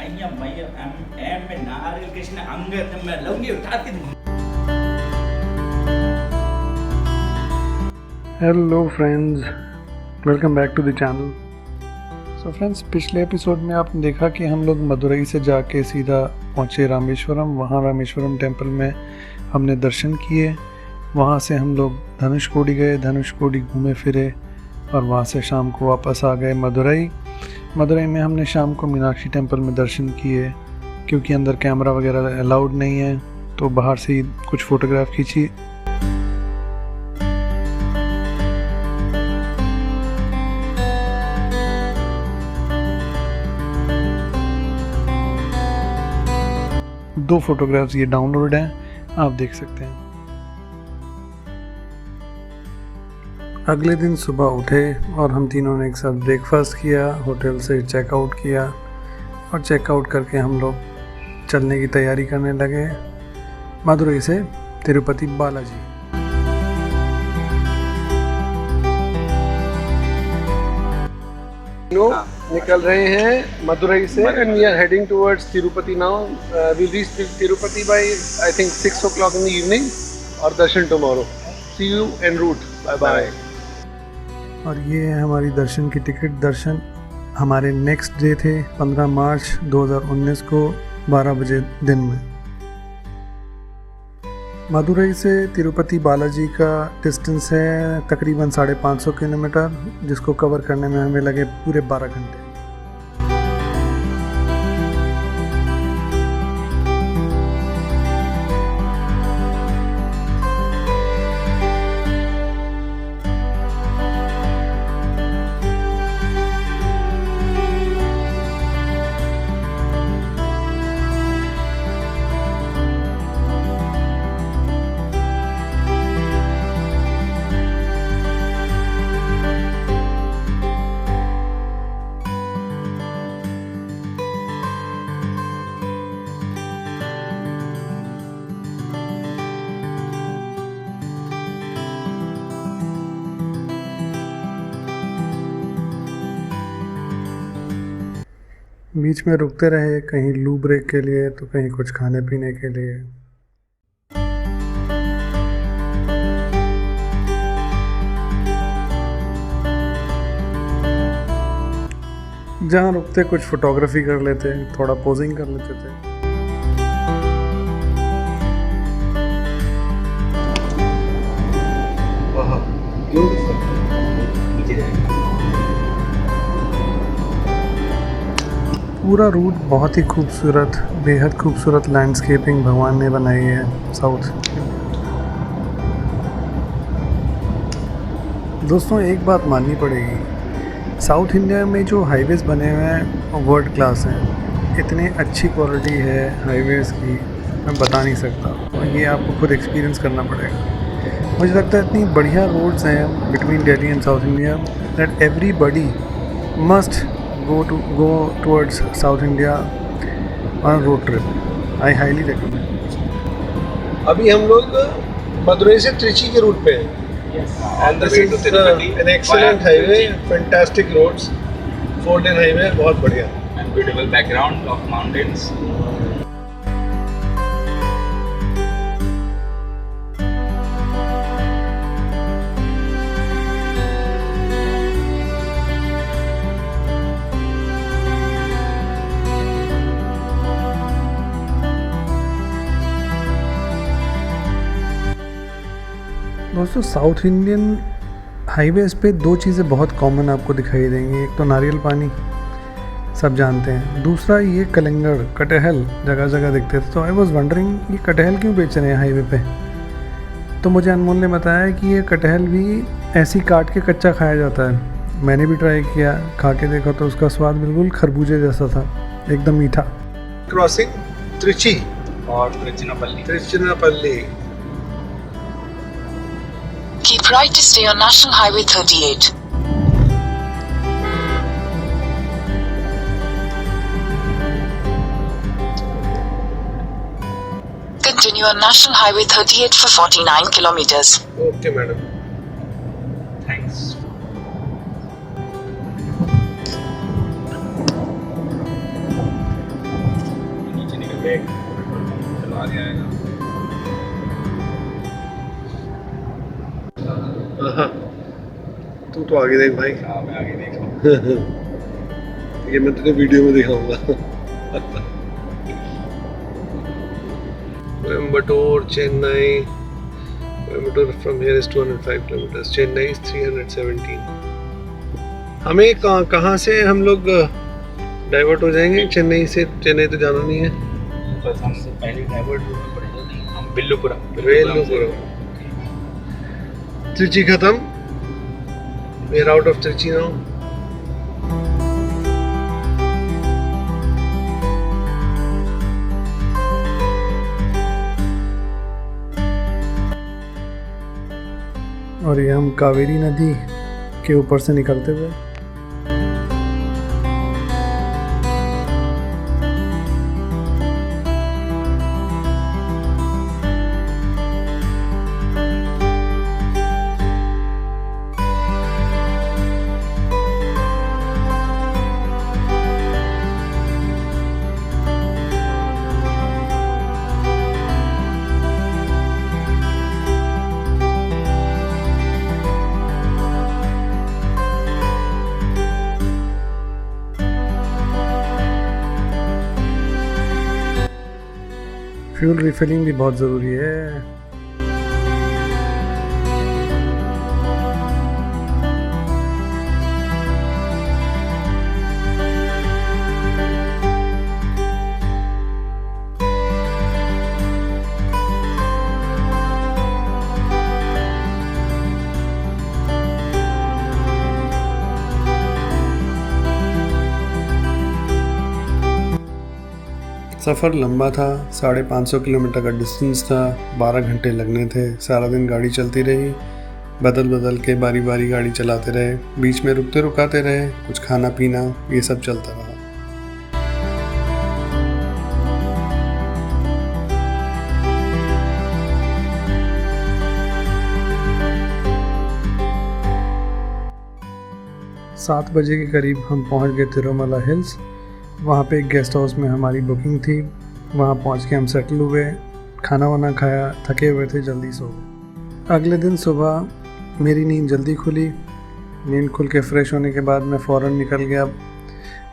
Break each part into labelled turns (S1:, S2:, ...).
S1: Hello friends, welcome back to the channel. So friends, पिछले episode में आपने देखा कि हम लोग मदुरई से जाके सीधा पहुँचे रामेश्वरम। वहाँ रामेश्वरम टेम्पल में हमने दर्शन किए। वहाँ से हम लोग धनुषकोडी गए, धनुषकोडी घूमे फिरे और वहाँ से शाम को वापस आ गए मदुरई। मदुरई में हमने शाम को मीनाक्षी टेम्पल में दर्शन किए। क्योंकि अंदर कैमरा वगैरह अलाउड नहीं है तो बाहर से ही कुछ फ़ोटोग्राफ खींची। दो फोटोग्राफ्स ये डाउनलोड हैं, आप देख सकते हैं। अगले दिन सुबह उठे और हम तीनों ने एक साथ ब्रेकफास्ट किया, होटल से चेकआउट किया और चेकआउट करके हम लोग चलने की तैयारी करने लगे मदुरई से तिरुपति बालाजी। निकल रहे हैं मदुरई से and we are heading towards Tirupati now. We reach Tirupati by I think 6 o'clock in the evening और darshan tomorrow. See you en route, bye bye. और ये है हमारी दर्शन की टिकट। दर्शन हमारे नेक्स्ट डे थे 15 मार्च 2019 को 12 बजे दिन में। मदुरई से तिरुपति बालाजी का डिस्टेंस है तकरीबन 550 किलोमीटर, जिसको कवर करने में हमें लगे पूरे 12 घंटे। बीच में रुकते रहे, कहीं लू ब्रेक के लिए तो कहीं कुछ खाने पीने के लिए। जहाँ रुकते कुछ फोटोग्राफी कर लेते, थोड़ा पोजिंग कर लेते थे। पूरा रूट बहुत ही खूबसूरत, बेहद खूबसूरत लैंडस्केपिंग भगवान ने बनाई है साउथ। दोस्तों, एक बात माननी पड़ेगी, साउथ इंडिया में जो हाईवेज बने हुए हैं वर्ल्ड क्लास हैं। इतनी अच्छी क्वालिटी है हाईवेज़ की, मैं बता नहीं सकता। और ये आपको खुद एक्सपीरियंस करना पड़ेगा। मुझे लगता है इतनी बढ़िया रोड्स हैं between Delhi and south India that everybody must go towards South India on a road trip. I highly recommend.
S2: अभी हम लोग मदुरई से त्रिची के रूट पे हैं। And this is an excellent highway, fantastic roads, 4-lane highway, बहुत बढ़िया।
S3: And beautiful background of mountains.
S1: दोस्तों, साउथ इंडियन हाईवेज़ पे दो चीज़ें बहुत कॉमन आपको दिखाई देंगी। एक तो नारियल पानी, सब जानते हैं। दूसरा ये कलंगड़, कटहल जगह जगह दिखते थे। तो आई वॉज वंडरिंग ये कटहल क्यों बेच रहे हैं हाईवे पे। तो मुझे अनमोल ने बताया कि ये कटहल भी ऐसी काट के कच्चा खाया जाता है। मैंने भी ट्राई किया, खा के देखा तो उसका स्वाद बिल्कुल खरबूजे जैसा था, एकदम मीठा।
S2: क्रॉसिंग त्रिची
S3: और Trichinopoly.
S4: Keep right to stay on National Highway 38. Continue on National Highway 38 for 49 kilometers.
S2: Okay, madam.
S3: Thanks. Lake चलो आगे आएगा।
S2: हाँ, तू तो आगे देख भाई।
S3: हाँ मैं आगे देख रहा हूँ।
S2: ये मैं तेरे वीडियो में दिखाऊंगा। Coimbatore, Chennai. Coimbatore from here is 205 kilometres, Chennai is 317। हमें कहाँ से हम लोग डाइवर्ट हो जाएंगे? चेन्नई से? चेन्नई तो जाना नहीं है,
S3: बस हमसे पहले डाइवर्ट होना पड़ेगा। नहीं, हम बिल्लुपुरम
S2: त्रिची खत्म। We are out of Trichy now.
S1: और ये हम कावेरी नदी के ऊपर से निकलते हुए फ्यूल रिफिलिंग भी बहुत ज़रूरी है। सफ़र लंबा था, 550 किलोमीटर का डिस्टेंस था, 12 घंटे लगने थे। सारा दिन गाड़ी चलती रही, बदल बदल के बारी बारी गाड़ी चलाते रहे, बीच में रुकते रुकाते रहे, कुछ खाना पीना ये सब चलता रहा। सात बजे के करीब हम पहुंच गए तिरुमला हिल्स। वहाँ पे एक गेस्ट हाउस में हमारी बुकिंग थी। वहाँ पहुँच के हम सेटल हुए, खाना वाना खाया, थके हुए थे, जल्दी सो गए। अगले दिन सुबह मेरी नींद जल्दी खुली। नींद खुल के फ्रेश होने के बाद मैं फ़ौरन निकल गया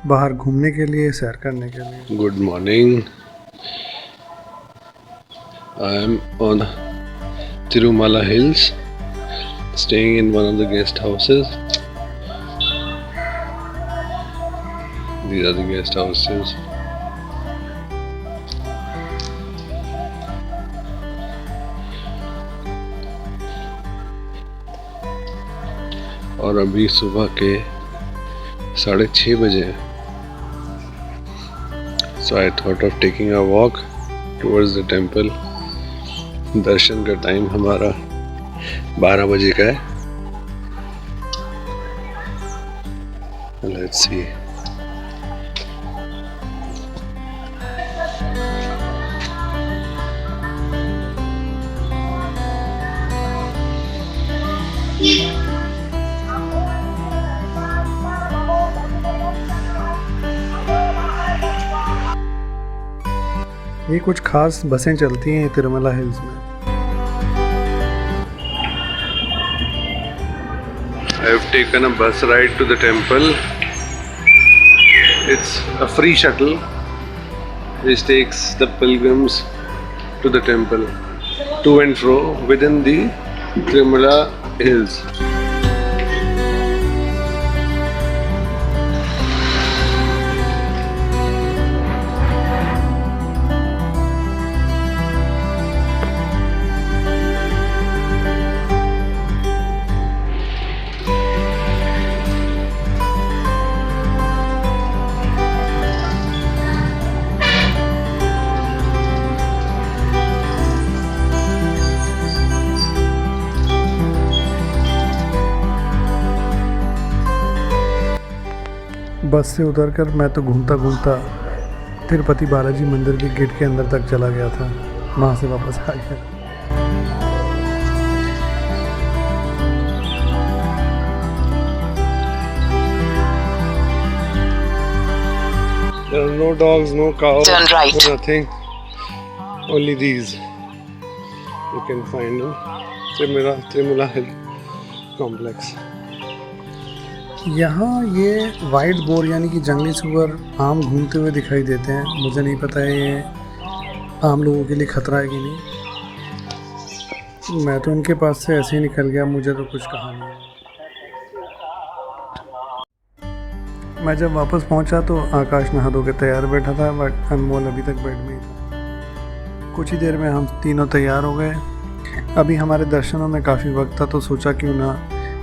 S1: बाहर घूमने के लिए, सैर करने के लिए।
S2: Good morning. I am on Tirumala hills, staying in one of the guest houses. These are the guest houses. और अभी सुबह के 6:30 बजे हैं। So I thought of taking a walk towards the temple. दर्शन का टाइम हमारा 12 बजे का है। Let's see.
S1: ये कुछ खास बसें चलती हैं तिरुमला हिल्स में।
S2: I have taken a bus ride to the temple. It's a free shuttle which takes the pilgrims to the temple to and fro within the Tirumala Hills.
S1: बस से उतरकर मैं तो घूमता घूमता तिरुपति बालाजी मंदिर के गेट के अंदर तक चला गया था, वहाँ से वापस आ गया।
S2: There are no dogs, no cows,
S4: Turn right.
S2: no nothing. Only these you can find in Trimula Hill Complex.
S1: यहाँ ये वाइट बोर यानी कि जंगली सुअर आम घूमते हुए दिखाई देते हैं। मुझे नहीं पता है ये आम लोगों के लिए खतरा है कि नहीं। मैं तो उनके पास से ऐसे ही निकल गया, मुझे तो कुछ कहा नहीं। मैं जब वापस पहुंचा तो आकाश नहा धो के तैयार बैठा था, बट अनमोल अभी तक बेड में ही था। कुछ ही देर में हम तीनों तैयार हो गए। अभी हमारे दर्शनों में काफ़ी वक्त था, तो सोचा क्यों ना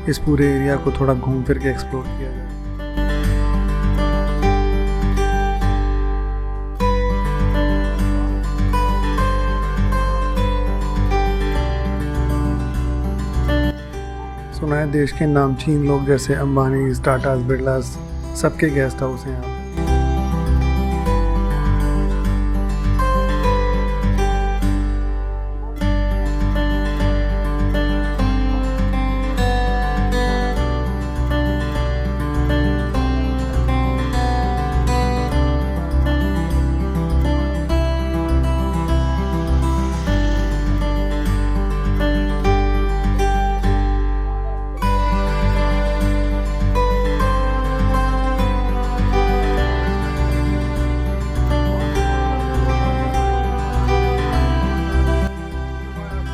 S1: इस पूरे एरिया को थोड़ा घूम फिर के एक्सप्लोर किया जाए। सुना है देश के नामचीन लोग जैसे अंबानी, टाटा, बिरला सबके गेस्ट हाउस हैं यहाँ।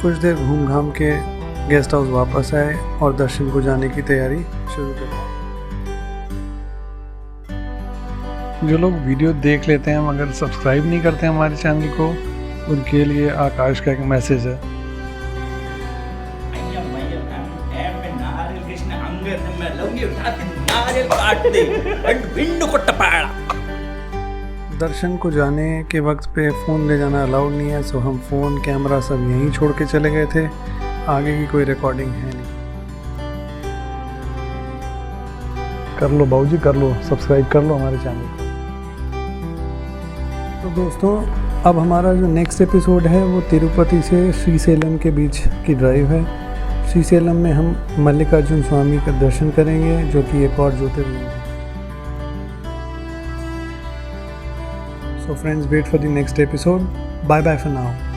S1: कुछ देर घूम घाम के गेस्ट हाउस वापस आए और दर्शन को जाने की तैयारी शुरू कर दी। जो लोग वीडियो देख लेते हैं मगर सब्सक्राइब नहीं करते हैं हमारे चैनल को, उनके लिए आकाश का एक मैसेज है। दर्शन को जाने के वक्त पे फ़ोन ले जाना अलाउड नहीं है, सो हम फ़ोन कैमरा सब यहीं छोड़ के चले गए थे। आगे की कोई रिकॉर्डिंग है नहीं। कर लो बाबूजी, कर लो, सब्सक्राइब कर लो हमारे चैनल को। तो दोस्तों, अब हमारा जो नेक्स्ट एपिसोड है वो तिरुपति से श्रीशैलम के बीच की ड्राइव है। श्रीशैलम में हम मल्लिकार्जुन स्वामी का दर्शन करेंगे, जो कि एक और ज्योतिर्लिंग है। So friends, wait for the next episode. Bye bye for now.